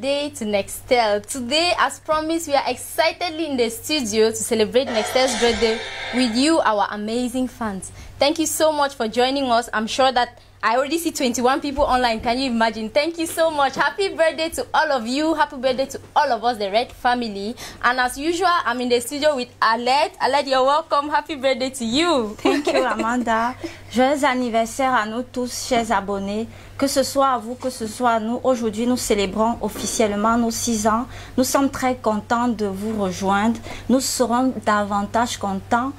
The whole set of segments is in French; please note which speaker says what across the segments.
Speaker 1: birthday to Nextel. Today, as promised, we are excitedly in the studio to celebrate Nextel's birthday with you, our amazing fans. Thank you so much for joining us. I'm sure that I already see 21 people online. Can you imagine? Thank you so much. Happy birthday to all of you. Happy birthday to all of us, the Red family. And as usual, I'm in the studio with Alette. Alette, you're welcome. Happy birthday to you.
Speaker 2: Thank you, Amanda. Joyeux anniversaire à nous tous, chers abonnés. Que ce soit à vous, que ce soit à nous. Aujourd'hui, nous célébrons officiellement nos 6 ans. Nous sommes très contents de vous rejoindre. Nous serons davantage contentes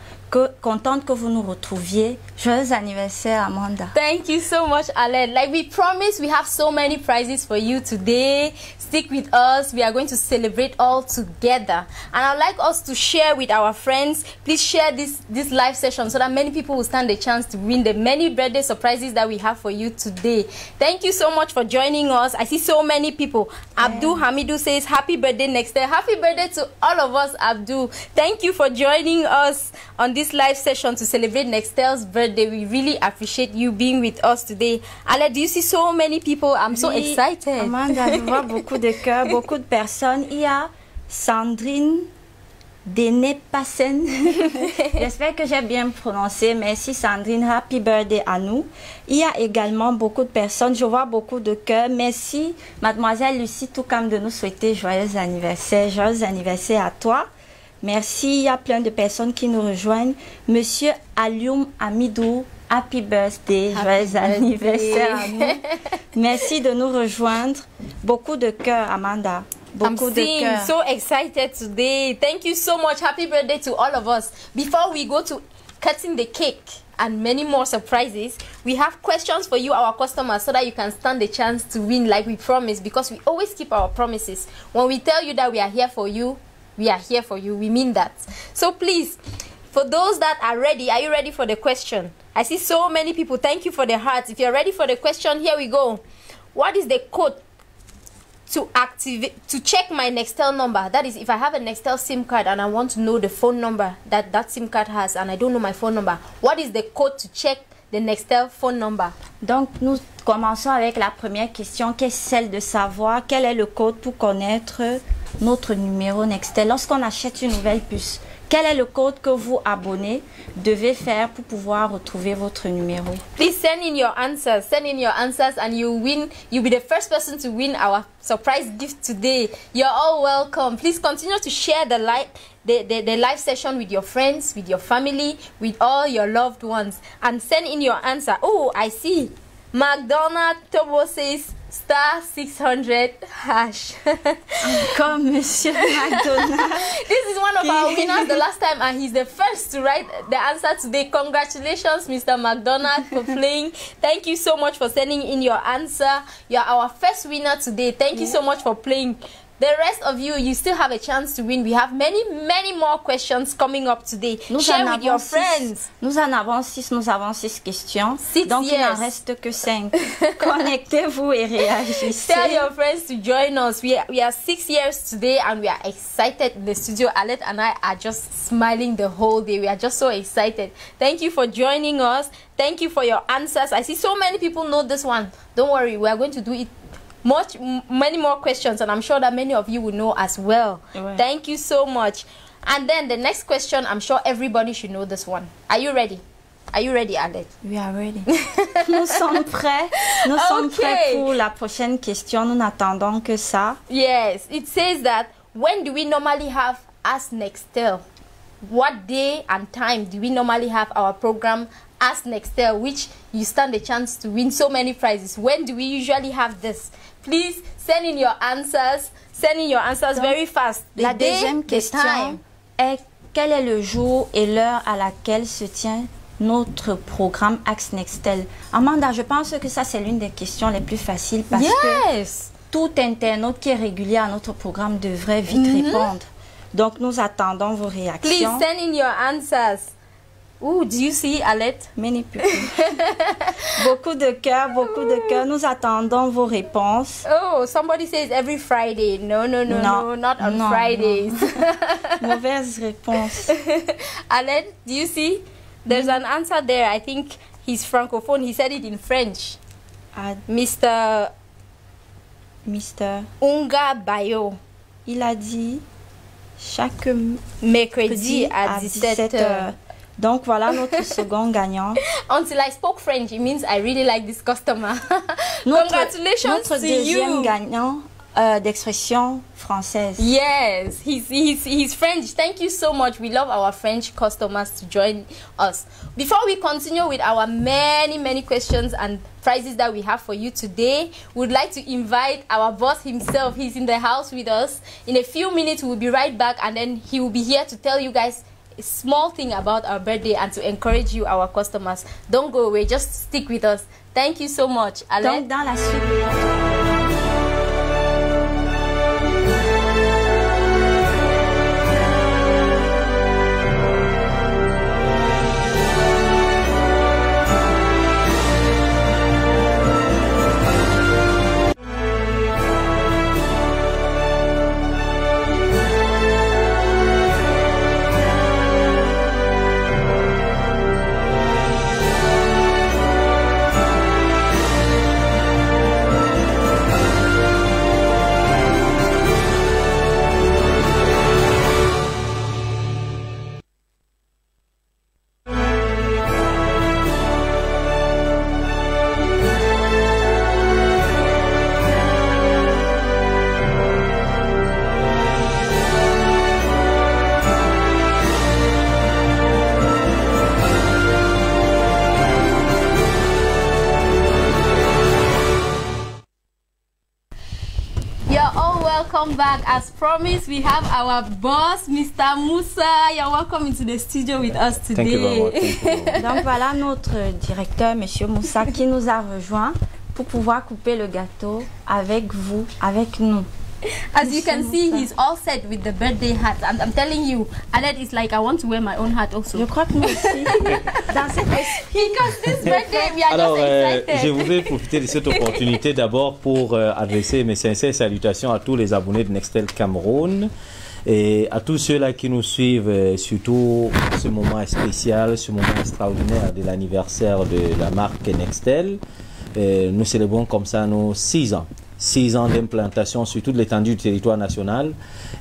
Speaker 2: que vous nous retrouviez. Joyeux anniversaire, Amanda.
Speaker 1: Thank you so much, Alette. Like we promised, we have so many prizes for you today. Stick with us. We are going to celebrate all together. And I'd like us to share with our friends. Please share this live session so that many people will stand a chance to win the many birthday surprises that we have for you today. Thank you so much for joining us. I see so many people. Yeah. Abdul Hamidou says, happy birthday, Nextel. Happy birthday to all of us, Abdul. Thank you for joining us on this live session to celebrate Nextel's birthday. We really appreciate you being with us today. Ale, do you see so many people? I'm so excited.
Speaker 2: Amanda, je vois beaucoup de cœurs, beaucoup de personnes. Il y a Sandrine Denepassen. J'espère que j'ai bien prononcé. Merci Sandrine. Happy birthday à nous. Il y a également beaucoup de personnes. Je vois beaucoup de cœurs. Merci Mademoiselle Lucie Toukam de nous souhaiter joyeux anniversaire. Joyeux anniversaire à toi. Merci. Il y a plein de personnes qui nous rejoignent. Monsieur Alioum Amidou. Happy birthday, joyeux anniversaire à nous. Merci de nous rejoindre. Beaucoup de cœur, Amanda. Beaucoup de cœur.
Speaker 1: So excited today. Thank you so much. Happy birthday to all of us. Before we go to cutting the cake and many more surprises, we have questions for you, our customers, so that you can stand the chance to win like we promised, because we always keep our promises. When we tell you that we are here for you, we are here for you. We mean that. So please, for those that are ready, are you ready for the question? I see so many people. Thank you for the hearts. If you're ready for the question, here we go. What is the code to check my Nextel number? That is, if I have a Nextel SIM card and I want to know the phone number that SIM card has and I don't know my phone number, what is the code to check the Nextel phone number?
Speaker 2: Donc, nous commençons avec la première question, qui est celle de savoir quel est le code pour connaître notre numéro Nextel. Lorsqu'on achète une nouvelle puce, quel est le code que vous, abonnés, devez faire pour pouvoir retrouver votre numéro?
Speaker 1: Please send in your answers. Send in your answers and you win. You'll be the first person to win our surprise gift today. You're all welcome. Please continue to share the live session with your friends, with your family, with all your loved ones. And send in your answer. Oh, I see. McDonald Tobo says *600#.
Speaker 2: Comme Monsieur McDonald.
Speaker 1: This is one of our winners the last time, and he's the first to write the answer today. Congratulations, Mr. McDonald, for playing. Thank you so much for sending in your answer. You're our first winner today. Thank you so much for playing. The rest of you, you still have a chance to win. We have many more questions coming up today. Share with your friends.
Speaker 2: Nous en avons 6, nous avons 6 questions. Donc, il n'en reste que 5. Connectez-vous et réagissez.
Speaker 1: Tell your friends to join us. We are 6 years today and we are excited in the studio. Alette and I are just smiling the whole day. We are just so excited. Thank you for joining us. Thank you for your answers. I see so many people know this one. Don't worry, we are going to do it many more questions, and I'm sure that many of you will know as well. Right. Thank you so much. And then the next question, I'm sure everybody should know this one. Are you ready? Are you ready, Alette?
Speaker 2: We are ready. Nous sommes prêts. Nous sommes prêts pour la prochaine question. Nous n'attendons que ça.
Speaker 1: Yes, it says that when do we normally have Ask Nextel? What day and time do we normally have our program Ask Nextel, which you stand a chance to win so many prizes? When do we usually have this? Please send in your answers. Send in your answers very fast.
Speaker 2: La deuxième question est quel est le jour et l'heure à laquelle se tient notre programme Ask Nextel? Amanda, je pense que ça c'est l'une des questions les plus faciles parce que tout internaute qui est régulier à notre programme devrait vite répondre. Donc nous attendons vos réactions.
Speaker 1: Please send in your answers. Ooh, do you see, Alette?
Speaker 2: Many people. Beaucoup de cœur, beaucoup de cœur. Nous attendons vos réponses.
Speaker 1: Oh, somebody says every Friday. No, not on Fridays.
Speaker 2: Mauvaise réponse.
Speaker 1: Alette, do you see? There's an answer there. I think he's francophone. He said it in French. Mr.
Speaker 2: Mr.
Speaker 1: Unga Bayo.
Speaker 2: Il a dit chaque
Speaker 1: Mercredi à 17
Speaker 2: 17h.
Speaker 1: heures.
Speaker 2: Donc voilà notre second gagnant.
Speaker 1: Until I spoke French, it means I really like this customer.
Speaker 2: Notre
Speaker 1: Congratulations to
Speaker 2: deuxième
Speaker 1: you.
Speaker 2: gagnant d'expression française.
Speaker 1: Yes, he's French. Thank you so much. We love our French customers to join us. Before we continue with our many questions and prizes that we have for you today, we'd like to invite our boss himself. He's in the house with us. In a few minutes, we'll be right back, and then he will be here to tell you guys a small thing about our birthday and to encourage you, our customers. Don't go away. Just stick with us. Thank you so much.
Speaker 2: Donc dans la suite.
Speaker 1: Welcome back. As promised, we have our boss, Mr. Moussa. You're welcome into the studio with us today.
Speaker 3: Thank you very much. Thank you very much.
Speaker 2: Donc voilà notre directeur, Monsieur Moussa, qui nous a rejoint pour pouvoir couper le gâteau avec vous, avec nous.
Speaker 1: As you can see, he's all set with the birthday hat. And I'm telling you, Annette is like, I want to wear my own hat also.
Speaker 2: Je crois que nous aussi, dans cette
Speaker 1: because this birthday, we are
Speaker 3: Alors,
Speaker 1: just excited.
Speaker 3: je voudrais profiter de cette opportunité d'abord pour adresser mes sincères salutations à tous les abonnés de Nextel Cameroun et à tous ceux-là qui nous suivent, surtout ce moment spécial, ce moment extraordinaire de l'anniversaire de la marque Nextel. Nous célébrons comme ça nos 6 ans. 6 ans d'implantation sur toute l'étendue du territoire national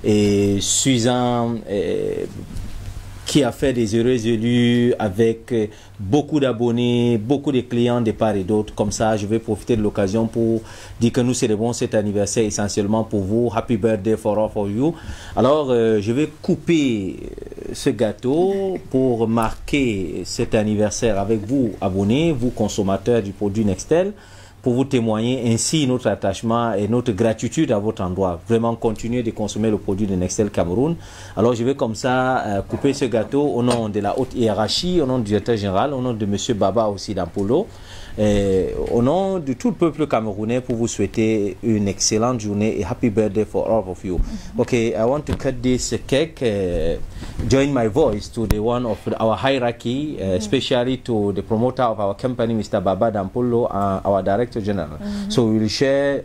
Speaker 3: et 6 ans qui a fait des heureux élus avec beaucoup d'abonnés, beaucoup de clients de part et d'autre. Comme ça, je vais profiter de l'occasion pour dire que nous célébrons cet anniversaire essentiellement pour vous. Happy birthday for all of you. Alors, je vais couper ce gâteau pour marquer cet anniversaire avec vous, abonnés, vous consommateurs du produit Nextel, pour vous témoigner ainsi notre attachement et notre gratitude à votre endroit. Vraiment continuer de consommer le produit de Nextel Cameroun. Alors je vais comme ça couper ce gâteau au nom de la haute hiérarchie, au nom du directeur général, au nom de Monsieur Baba aussi d'Ampolo, au nom de tout le peuple camerounais pour vous souhaiter une excellente journée et happy birthday for all of you. Okay, I want to cut this cake, join my voice to the one of our hierarchy, especially to the promoter of our company, Mr. Baba d'Ampolo, our director general. So we will share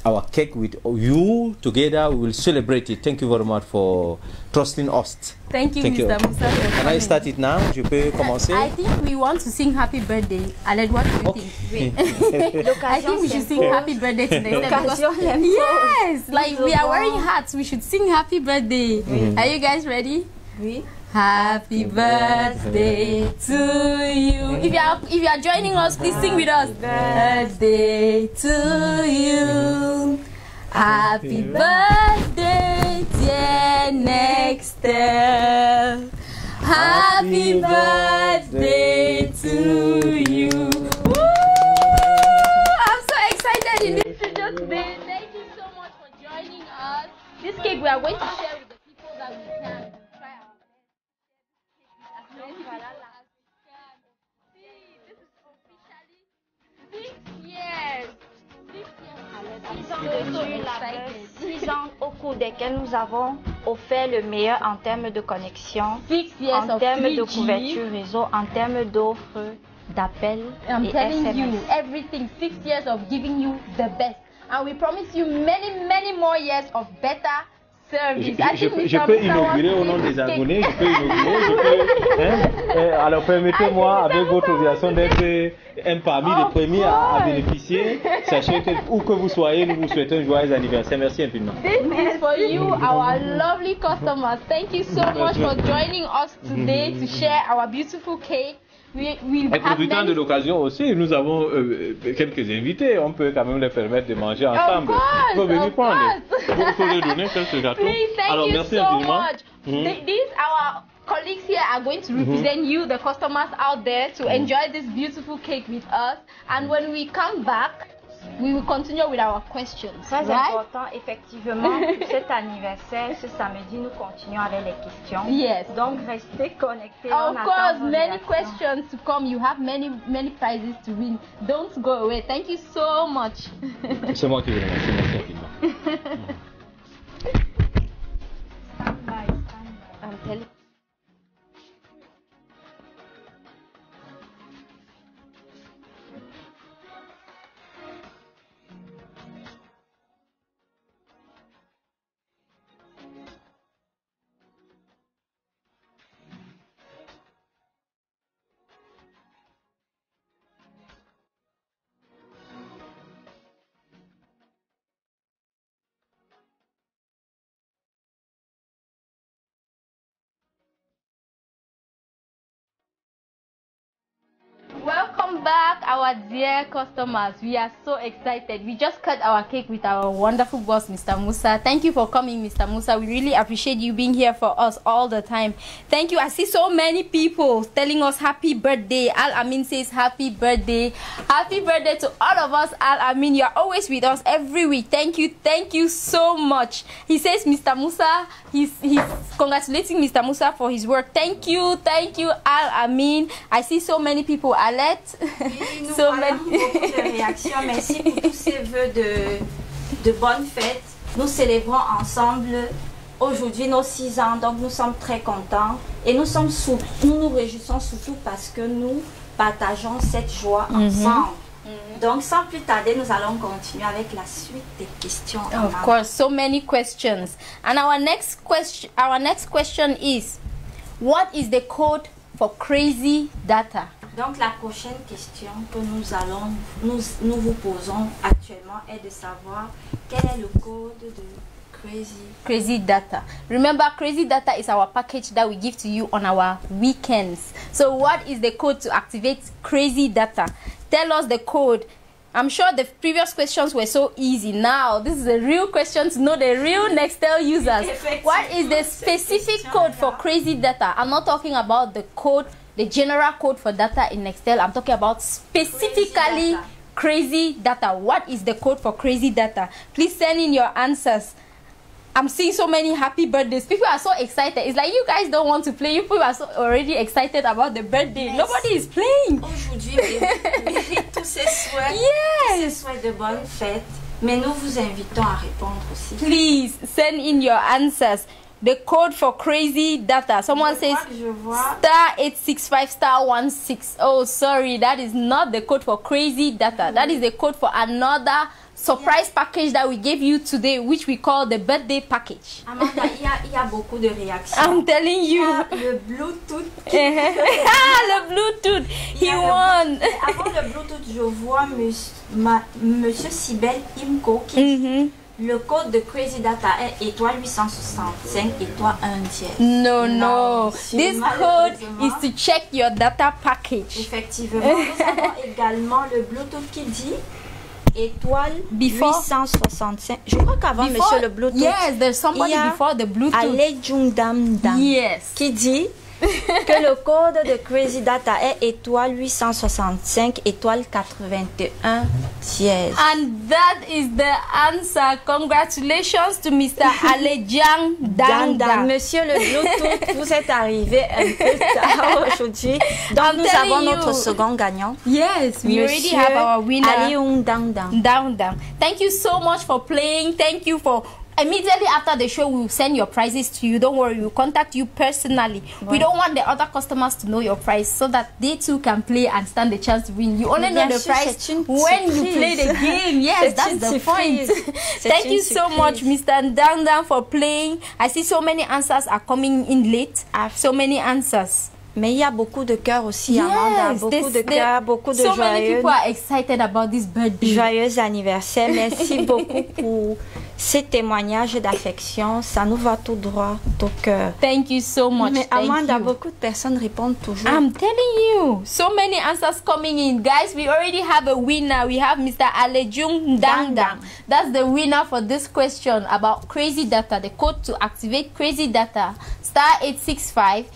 Speaker 3: our cake with you together. We will celebrate it. Thank you very much for trusting us.
Speaker 1: Thank you, Mr. Moussa.
Speaker 3: Can I start it now? Je peux commencer?
Speaker 1: I think we want to sing happy birthday. Aled, what do you think? I think we should sing happy birthday today. Yes, like we are wearing hats. We should sing happy birthday. Are you guys ready?
Speaker 2: Oui.
Speaker 1: Happy birthday to you. If you are joining us, please sing with us. Birthday to you. Happy birthday, dear Nextel. Happy birthday to you. Woo! I'm so excited in this studio today. Thank you so much for joining us. This cake we are going to share with the people that we can. Try our best. As many people as we can. See, this is officially 6 years. 6 years. So
Speaker 2: 6 ans au cours desquels nous avons offert le meilleur en termes de connexion,
Speaker 1: 6 years
Speaker 2: en
Speaker 1: of
Speaker 2: termes de
Speaker 1: 3G.
Speaker 2: couverture réseau, en termes d'offres, d'appels
Speaker 1: I'm
Speaker 2: et
Speaker 1: telling
Speaker 2: SMS.
Speaker 1: you, everything. 6 years of giving you the best. And we promise you many more years of better service.
Speaker 3: Je peux inaugurer au nom des abonnés, je peux inaugurer, alors permettez-moi, avec votre autorisation, d'être un parmi les premiers à bénéficier. Sachez que, où que vous soyez, nous vous souhaitons un joyeux anniversaire. Merci infiniment.
Speaker 1: This is for you, our lovely customers. Thank you so much for joining us today to share our beautiful cake.
Speaker 3: Et profitant de l'occasion aussi, nous avons quelques invités. On peut quand même les permettre de manger ensemble. Il faut venir prendre. Il faut leur donner quelques gâteaux.
Speaker 1: Please,
Speaker 3: Alors,
Speaker 1: thank you
Speaker 3: merci
Speaker 1: so
Speaker 3: infiniment.
Speaker 1: much. These our colleagues here are going to represent you, the customers out there, to enjoy this beautiful cake with us. And when we come back, we will continue with our questions.
Speaker 2: Très
Speaker 1: right?
Speaker 2: important, effectivement, pour cet anniversaire, ce samedi, nous continuons avec les questions.
Speaker 1: Yes.
Speaker 2: Donc, restez connectés.
Speaker 1: Of course, many questions to come. You have many prizes to win. Don't go away. Thank you so much.
Speaker 3: C'est moi qui vous remercie. Merci infiniment.
Speaker 1: I'm telling. Welcome back, our dear customers. We are so excited. We just cut our cake with our wonderful boss, Mr. Musa. Thank you for coming, Mr. Musa. We really appreciate you being here for us all the time. Thank you. I see so many people telling us happy birthday. Al Amin says happy birthday. Happy birthday to all of us, Al Amin. You are always with us every week. Thank you so much. He says Mr. Musa, he's congratulating Mr. Musa for his work. Thank you, Al Amin. I see so many people. Alette.
Speaker 2: Oui, nous voyons beaucoup de réactions. Merci pour tous ces vœux de bonnes fêtes. Nous célébrons ensemble aujourd'hui nos 6 ans, donc nous sommes très contents et nous nous réjouissons surtout parce que nous partageons cette joie ensemble. Donc sans plus tarder, nous allons continuer avec la suite des questions.
Speaker 1: Of course, so many questions. And our next question is, what is the code for crazy data?
Speaker 2: Donc la prochaine question que nous vous posons actuellement est de savoir quel est le code de
Speaker 1: Crazy Data. Remember, Crazy Data is our package that we give to you on our weekends. So what is the code to activate Crazy Data? Tell us the code. I'm sure the previous questions were so easy. Now, this is a real question to know the real Nextel users. What is the specific code for Crazy Data? I'm not talking about the code, the general code for data in Nextel. I'm talking about specifically Crazy Data. What is the code for Crazy Data? Please send in your answers. I'm seeing so many happy birthdays. People are so excited. It's like you guys don't want to play. You people are so already excited about the birthday. Yes. Nobody is playing.
Speaker 2: Aujourd'hui, mérite tous ces souhaits.
Speaker 1: Yes.
Speaker 2: Tous ces souhaits de bonnes fêtes. Mais nous vous invitons à répondre aussi.
Speaker 1: Please send in your answers. The code for Crazy Data. Someone says *865*16. Oh, sorry, that is not the code for Crazy Data. That is the code for another surprise package that we gave you today, which we call the birthday package.
Speaker 2: Amanda, il y a beaucoup de réactions.
Speaker 1: I'm telling you.
Speaker 2: Le Bluetooth.
Speaker 1: Le Bluetooth. He won.
Speaker 2: Avant le Bluetooth, je vois Monsieur Sibel Imko qui dit le code de Crazy Data est étoile 865 étoile 1 dièse.
Speaker 1: No. This code is to check your data package.
Speaker 2: Effectivement. Nous avons également le Bluetooth qui dit étoile 865. Je crois qu'avant monsieur le Bluetooth,
Speaker 1: yes, there's somebody before the Bluetooth.
Speaker 2: Ale Jungdam Dam,
Speaker 1: yes,
Speaker 2: qui dit que le code de Crazy Data est étoile 865 étoile 81 dièse.
Speaker 1: And that is the answer. Congratulations to Mr. Alejang Dang.
Speaker 2: Monsieur le Bluetooth, vous êtes arrivé un peu tard aujourd'hui. Donc nous avons notre second gagnant.
Speaker 1: Yes, we already have our winner.
Speaker 2: Aliung Dang.
Speaker 1: Thank you so much for playing. Thank you for immediately after the show, we will send your prizes to you. Don't worry, we will contact you personally. We don't want the other customers to know your prize so that they too can play and stand the chance to win. You only know the prize when you play the game. Yes, that's the point. Thank you so much, Mr. Ndang, for playing. I see so many answers are coming in late. So many answers.
Speaker 2: Mais il y a beaucoup de cœurs aussi, Amanda. Beaucoup de cœurs, beaucoup de
Speaker 1: so
Speaker 2: joyeux.
Speaker 1: So many people are excited about this birthday.
Speaker 2: Joyeux anniversaire. Merci beaucoup pour ces témoignages d'affection. Ça nous va tout droit au cœur.
Speaker 1: Thank you so much.
Speaker 2: Mais Amanda, beaucoup de personnes répondent toujours.
Speaker 1: I'm telling you. So many answers coming in. Guys, we already have a winner. We have Mr. Alejung Ndang. That's the winner for this question about Crazy Data. The code to activate Crazy Data, *865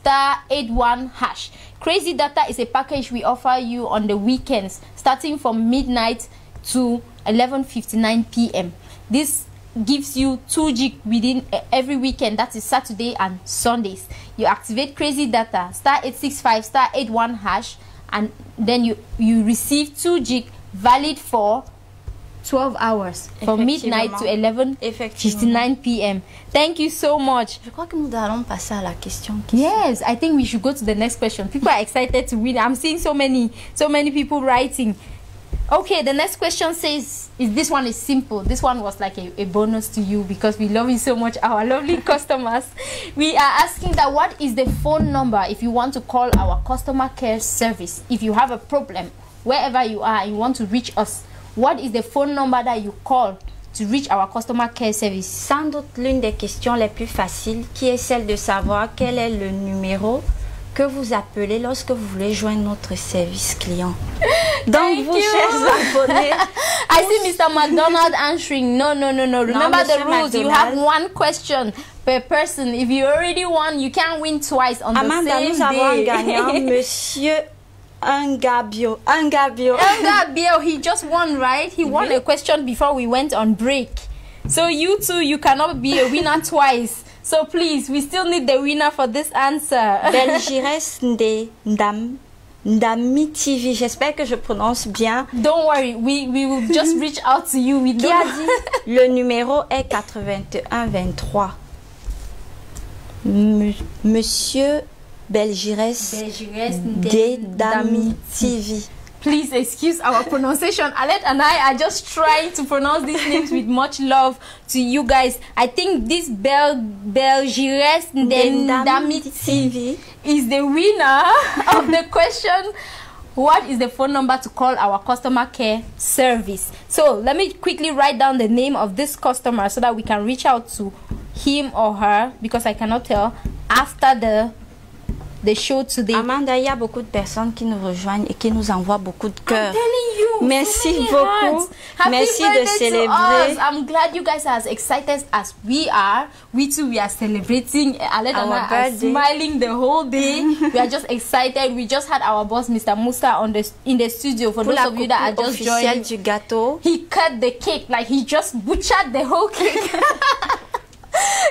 Speaker 1: *81#. Crazy Data is a package we offer you on the weekends starting from midnight to 11:59 p.m. This gives you 2 gig within every weekend. That is Saturday and Sundays. You activate Crazy Data *865 *81#, and then you receive 2 gig valid for 12 hours from midnight to 11:59 p.m. Thank you so much.
Speaker 2: Je crois que nous allons passer à la question.
Speaker 1: Yes, I think we should go to the next question. People are excited to win. I'm seeing so many people writing. Okay, the next question says, this one is simple. This one was like a bonus to you because we love you so much, our lovely customers. We are asking that what is the phone number if you want to call our customer care service? If you have a problem, wherever you are, and you want to reach us, what is the phone number that you call to reach our customer care service?
Speaker 2: Sans doute l'une des questions les plus faciles qui est celle de savoir quel est le numéro que vous appelez lorsque vous voulez joindre notre service client. Donc vous, chers abonnés,
Speaker 1: I see Mr. McDonald answering. No. Remember the rules. You have one question per person. If you already won, you can't win twice on
Speaker 2: Amanda,
Speaker 1: the same
Speaker 2: nous avons
Speaker 1: day.
Speaker 2: un gagnant, Monsieur Angabio.
Speaker 1: He just won, right? He won a question before we went on break. So you too, you cannot be a winner twice. So please, we still need the winner for this answer.
Speaker 2: Belgires Ndami TV. J'espère que je prononce bien.
Speaker 1: Don't worry, we will just reach out to you.
Speaker 2: Qui a dit le numéro est 8123. Monsieur Belgires Ndami TV.
Speaker 1: Please excuse our pronunciation. Alet and I are just trying to pronounce these names with much love to you guys. I think this Belgires Ndami TV is the winner of the question. What is the phone number to call our customer care service? So let me quickly write down the name of this customer so that we can reach out to him or her, because I cannot tell, after the show today.
Speaker 2: Amanda, il y a beaucoup de personnes qui nous rejoignent et qui nous envoient beaucoup de cœur.
Speaker 1: I'm telling you.
Speaker 2: Merci beaucoup. Merci de célébrer.
Speaker 1: I'm glad you guys are as excited as we are. We too, we are celebrating. Alet and I are smiling the whole day. We are just excited. We just had our boss, Mr. Musa, in the studio. For those of you that are just joining,
Speaker 2: du gâteau.
Speaker 1: He cut the cake, like he just butchered the whole cake.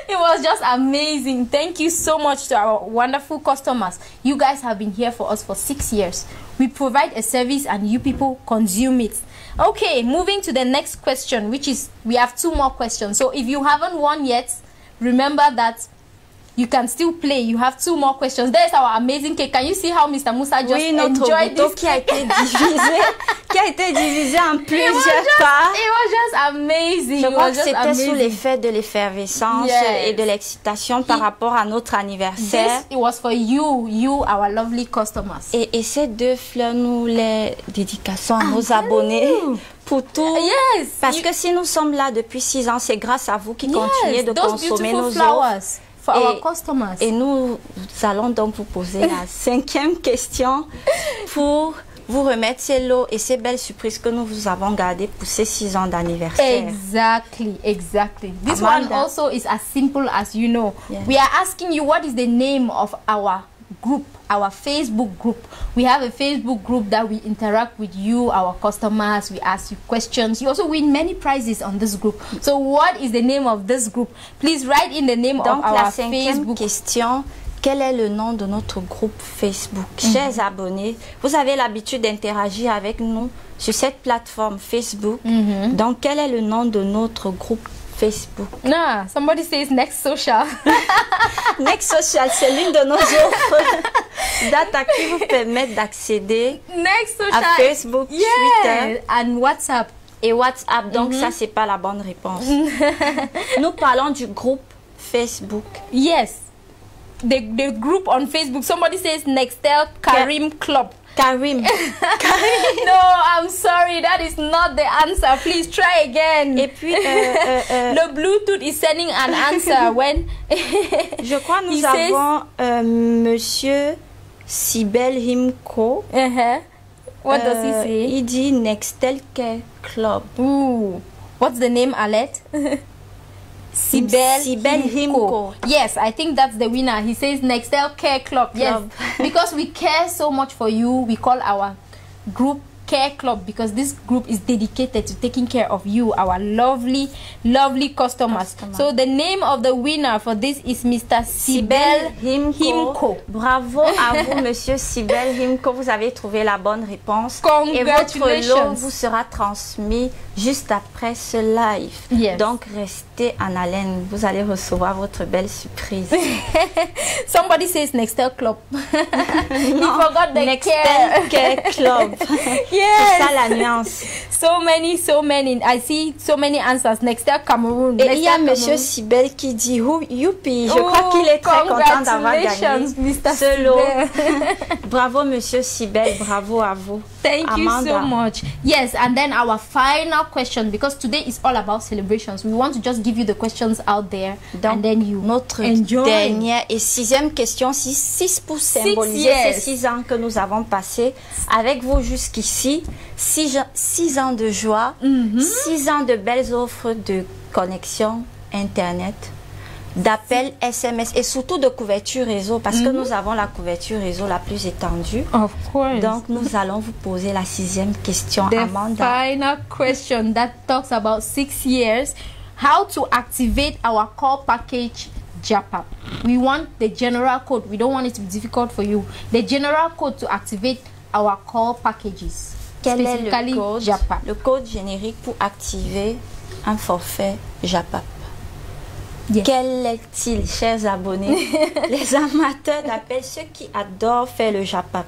Speaker 1: It was just amazing. Thank you so much to our wonderful customers. You guys have been here for us for 6 years. We provide a service and you people consume it. Okay, moving to the next question, which is, we have 2 more questions. So if you haven't won yet, remember that you can still play. You have 2 more questions. There's our amazing cake. Can you see how Mr. Musa just enjoyed this
Speaker 2: qui a été divisé en plusieurs parts.
Speaker 1: It was just amazing.
Speaker 2: Je crois que c'était sous l'effet de l'effervescence et de l'excitation par rapport à notre anniversaire.
Speaker 1: It was for you, our lovely customers.
Speaker 2: Et ces 2 fleurs, nous les dédicaçons à nos abonnés. Pour tout.
Speaker 1: Yes.
Speaker 2: Parce que si nous sommes là depuis 6 ans, c'est grâce à vous qui continuez de consommer nos offres.
Speaker 1: For our customers.
Speaker 2: Et nous allons donc vous poser la 5e question pour vous remettre ces lots et ces belles surprises que nous vous avons gardées pour ces 6 ans d'anniversaire.
Speaker 1: Exactly. This Amanda. One also is as simple as you know. Yes. We are asking you what is the name of our group, our Facebook group. We have a Facebook group that we interact with you, our customers. We ask you questions. You also win many prizes on this group. So what is the name of this group? Please write in the name of our Facebook.
Speaker 2: Question, quel est le nom de notre groupe Facebook? Chers abonnés, vous avez l'habitude d'interagir avec nous sur cette plateforme Facebook. Donc quel est le nom de notre groupe Facebook.
Speaker 1: Nah, somebody says next social.
Speaker 2: Next Social, c'est l'une de nos offres data qui vous permettent d'accéder
Speaker 1: Next social.
Speaker 2: à Facebook,
Speaker 1: Yeah,
Speaker 2: Twitter
Speaker 1: and WhatsApp.
Speaker 2: et WhatsApp. Donc ça, c'est pas la bonne réponse. Nous parlons du groupe Facebook.
Speaker 1: Yes. The group on Facebook. Somebody says Nextel Karim Club.
Speaker 2: Karim.
Speaker 1: No, I'm sorry. That is not the answer. Please try again.
Speaker 2: Et puis,
Speaker 1: The Bluetooth is sending an answer when
Speaker 2: je crois nous
Speaker 1: He says-
Speaker 2: avons Monsieur Sibel Himko.
Speaker 1: What does he say?
Speaker 2: Il dit Nextel Care Club.
Speaker 1: Ooh. What's the name, Alette?
Speaker 2: Sibel Himko.
Speaker 1: Yes, I think that's the winner. He says Nextel Care Club. Yes, because we care so much for you, we call our group Care Club, because this group is dedicated to taking care of you, our lovely, lovely customers. So the name of the winner for this is Mr. Sibel Himko.
Speaker 2: Bravo à vous, Monsieur Sibel Himko. Vous avez trouvé la bonne réponse. Et votre lot vous sera transmis juste après ce live.
Speaker 1: Yes.
Speaker 2: Donc, restez en haleine. Vous allez recevoir votre belle surprise.
Speaker 1: Somebody says Nextel Club. He forgot the
Speaker 2: Nextel Care Club.
Speaker 1: Yes.
Speaker 2: C'est ça la nuance.
Speaker 1: So many. I see so many answers. Nextel Cameroon.
Speaker 2: Et il y a
Speaker 1: Nextel
Speaker 2: Monsieur
Speaker 1: Cameroon.
Speaker 2: Sibel qui dit youpi. Je crois qu'il est très content d'avoir gagné
Speaker 1: Mr.
Speaker 2: ce lot.
Speaker 1: Sibel.
Speaker 2: Bravo Monsieur Sibel, bravo à vous.
Speaker 1: Thank
Speaker 2: Amanda.
Speaker 1: you so much. Yes, and then our final question, because today is all about celebrations. We want to just give you the questions out there,
Speaker 2: Donc,
Speaker 1: and then you
Speaker 2: notre
Speaker 1: enjoy.
Speaker 2: dernière et sixième question, 6 pour symboliser
Speaker 1: years.
Speaker 2: ces 6 ans que nous avons passés avec vous jusqu'ici. 6 ans de joie, 6 ans de belles offres de connexion Internet, d'appels SMS et surtout de couverture réseau, parce que nous avons la couverture réseau la plus étendue.
Speaker 1: Of course.
Speaker 2: Donc, nous allons vous poser la 6e question,
Speaker 1: The
Speaker 2: Amanda.
Speaker 1: final question that talks about 6 years, how to activate our call package JAPAP. We want the general code. We don't want it to be difficult for you. The general code to activate our call packages.
Speaker 2: Quel est
Speaker 1: Specifically
Speaker 2: le code?
Speaker 1: JAPAP.
Speaker 2: Le code générique pour activer un forfait JAPAP.
Speaker 1: Yes.
Speaker 2: Quel est-il, chers abonnés? Les amateurs d'appel, ceux qui adorent faire le JAPAP.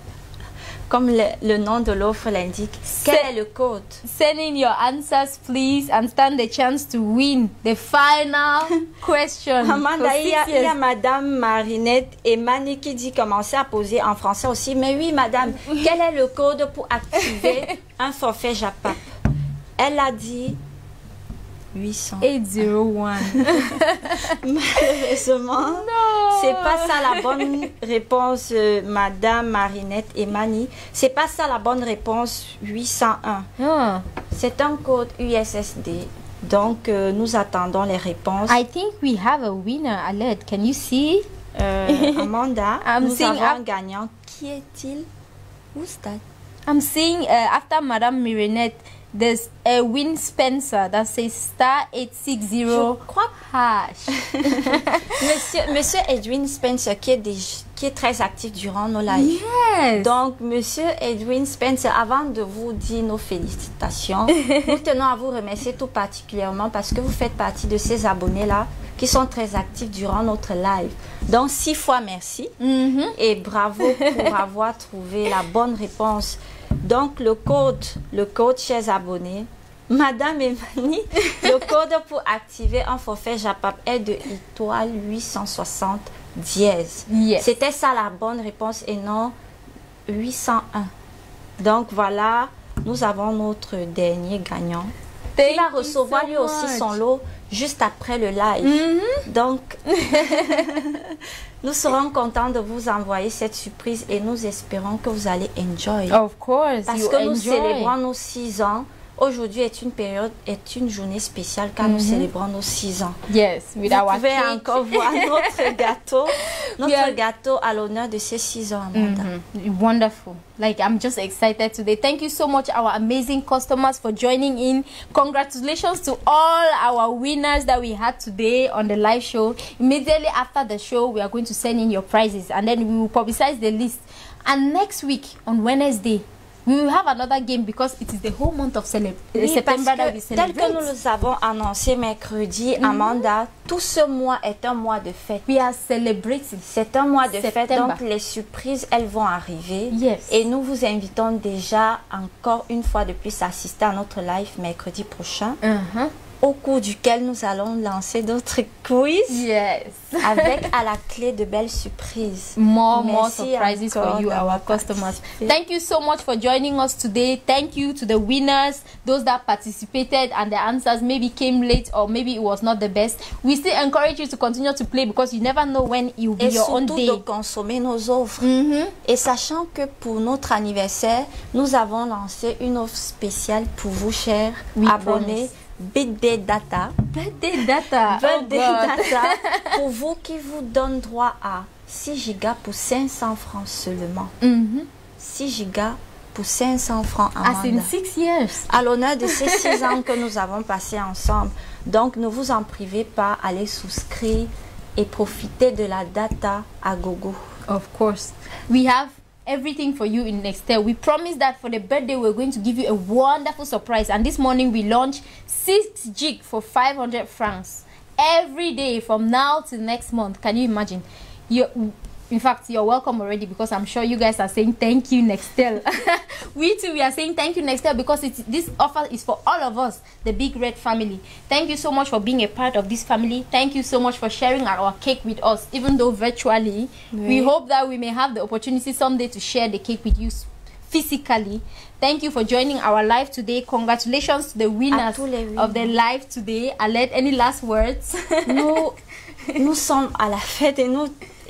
Speaker 2: Comme le nom de l'offre l'indique. Quel est le code?
Speaker 1: Send in your answers, please, and stand the chance to win the final question.
Speaker 2: Amanda,
Speaker 1: for
Speaker 2: il y a
Speaker 1: 6 years.
Speaker 2: Madame Marinette et Mani qui dit commencer à poser en français aussi. Mais oui, Madame, quel est le code pour activer un forfait JAPAP? Elle a dit 800.
Speaker 1: 801.
Speaker 2: Malheureusement, c'est pas ça la bonne réponse, Madame Marinette et Mani. C'est pas ça la bonne réponse, 801.
Speaker 1: Ah.
Speaker 2: C'est un code USSD. Donc, nous attendons les réponses.
Speaker 1: I think we have a winner, Alette. Can you see?
Speaker 2: Amanda,
Speaker 1: I'm
Speaker 2: nous
Speaker 1: seeing
Speaker 2: avons
Speaker 1: up-
Speaker 2: un gagnant. Qui est-il? Who's that?
Speaker 1: I'm seeing after Madame Mirinette, there's a Win Spencer that says star 860
Speaker 2: Je crois
Speaker 1: hash.
Speaker 2: Monsieur Edwin Spencer qui est très actif durant nos lives.
Speaker 1: Yes.
Speaker 2: Donc, Monsieur Edwin Spencer, avant de vous dire nos félicitations, nous tenons à vous remercier tout particulièrement parce que vous faites partie de ces abonnés-là qui sont très actifs durant notre live. Donc, 6 fois merci et bravo pour avoir trouvé la bonne réponse. Donc, le code, chers abonnés, Madame Emani, le code pour activer un forfait JAPAP est de étoile 860 dièse.
Speaker 1: Yes.
Speaker 2: C'était ça la bonne réponse et non 801. Donc voilà, nous avons notre dernier gagnant. Il va recevoir lui aussi son lot juste après le live. Donc, nous serons contents de vous envoyer cette surprise et nous espérons que vous allez enjoy.
Speaker 1: Of course,
Speaker 2: Parce
Speaker 1: you
Speaker 2: que nous
Speaker 1: enjoy.
Speaker 2: célébrons nos 6 ans. Aujourd'hui est une journée spéciale car nous célébrons nos 6 ans.
Speaker 1: Yes, with
Speaker 2: Vous
Speaker 1: our
Speaker 2: pouvez
Speaker 1: cake.
Speaker 2: encore voir notre gâteau.
Speaker 1: We are-
Speaker 2: Notre gâteau à l'honneur de ces 6 ans, Amanda.
Speaker 1: Wonderful. Like, I'm just excited today. Thank you so much, our amazing customers, for joining in. Congratulations to all our winners that we had today on the live show. Immediately after the show, we are going to send in your prizes and then we will publicize the list. And next week on Wednesday, We will have another game because it is the whole month of
Speaker 2: Oui,
Speaker 1: September that we
Speaker 2: parce que, tel
Speaker 1: celebrate.
Speaker 2: que nous le avons annoncé mercredi, Amanda, tout ce mois est un mois de fête.
Speaker 1: We are celebrating.
Speaker 2: C'est un mois de fête,
Speaker 1: September.
Speaker 2: donc les surprises, elles vont arriver.
Speaker 1: Yes.
Speaker 2: Et nous vous invitons déjà encore une fois de plus à assister à notre live mercredi prochain, au cours duquel nous allons lancer d'autres quiz
Speaker 1: Yes.
Speaker 2: avec à la clé de belles surprises.
Speaker 1: More
Speaker 2: Merci
Speaker 1: surprises for
Speaker 2: encore
Speaker 1: you, our
Speaker 2: d'avoir
Speaker 1: customers.
Speaker 2: participé.
Speaker 1: Thank you so much for joining us today. Thank you to the winners, those that participated and the answers maybe came late or maybe it was not the best. We still encourage you to continue to play because you never know when it will be
Speaker 2: Et
Speaker 1: your own
Speaker 2: surtout
Speaker 1: day.
Speaker 2: de consommer nos offres. Et sachant que pour notre anniversaire, nous avons lancé une offre spéciale pour vous, chers
Speaker 1: We
Speaker 2: abonnés.
Speaker 1: promise.
Speaker 2: Birthday Data.
Speaker 1: Birthday data.
Speaker 2: Birthday
Speaker 1: Oh God.
Speaker 2: Data pour vous qui vous donne droit à 6 gigas pour 500 francs seulement. 6 gigas pour 500 francs
Speaker 1: As in
Speaker 2: Amanda.
Speaker 1: 6 years.
Speaker 2: À l'honneur de ces 6 ans que nous avons passés ensemble. Donc, ne vous en privez pas, allez souscrire et profitez de la data à gogo.
Speaker 1: Of course. We have everything for you in Nextel. We promise that for the birthday we're going to give you a wonderful surprise, and this morning we launched 6 gig for 500 francs every day from now till next month. Can you imagine? In fact, you're welcome already because I'm sure you guys are saying thank you, Nextel. We too, we are saying thank you, Nextel, because this offer is for all of us, the Big Red family. Thank you so much for being a part of this family. Thank you so much for sharing our cake with us, even though virtually. We hope that we may have the opportunity someday to share the cake with you physically. Thank you for joining our live today. Congratulations to the winners of the live today. Aled, any last words?
Speaker 2: Nous sommes à la fête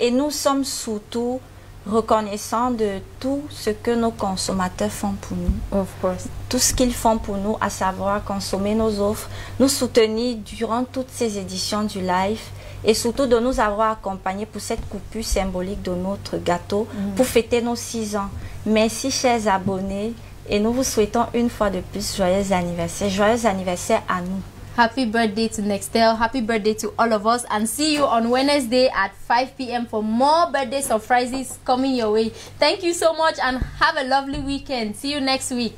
Speaker 2: et nous sommes surtout reconnaissants de tout ce que nos consommateurs font pour nous.
Speaker 1: Of course.
Speaker 2: Tout ce qu'ils font pour nous, à savoir consommer nos offres, nous soutenir durant toutes ces éditions du live et surtout de nous avoir accompagnés pour cette coupure symbolique de notre gâteau pour fêter nos 6 ans. Merci, chers abonnés, et nous vous souhaitons une fois de plus joyeux anniversaire à nous.
Speaker 1: Happy birthday to Nextel. Happy birthday to all of us. And see you on Wednesday at 5 p.m. for more birthday surprises coming your way. Thank you so much and have a lovely weekend. See you next week.